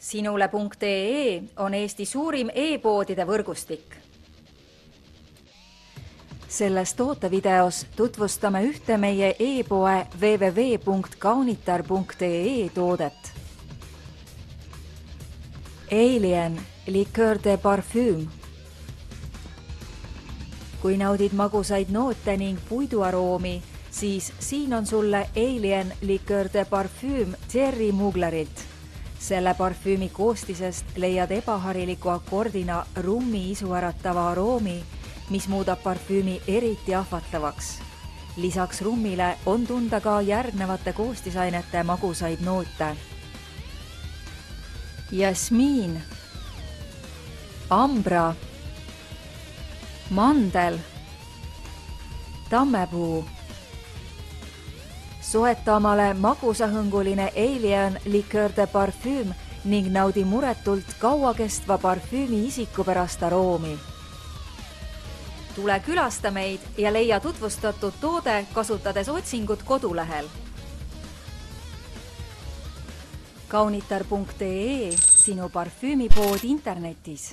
Sinule.ee on Eesti suurim e-poodide võrgustik. Selles tootevideos tutvustame ühte meie e-poe www.kaunitar.ee toodet. Alien Liqueur de Parfum. Kui naudid magusaid noote ning puiduaroomi, siis siin on sulle Alien Liqueur de Parfum Thierry Muglerilt. Selle parfüümi koostisest leiad ebahariliku akordina rummi isu äratava aroomi, mis muudab parfüümi eriti ahvatlevaks. Lisaks rummile on tunda ka järgnevate koostisainete magusaid noote. Jasmiin, ambra, mandel, tammepuu. Soeta omale magusahõnguline Alien Liqueur de Parfum ning naudi muretult kauakestva parfüümi isikupärast aroomi. Tule külasta meid ja leia tutvustatud toode kasutades otsingut kodulehel. Kaunitar.ee, sinu parfüümipood internetis.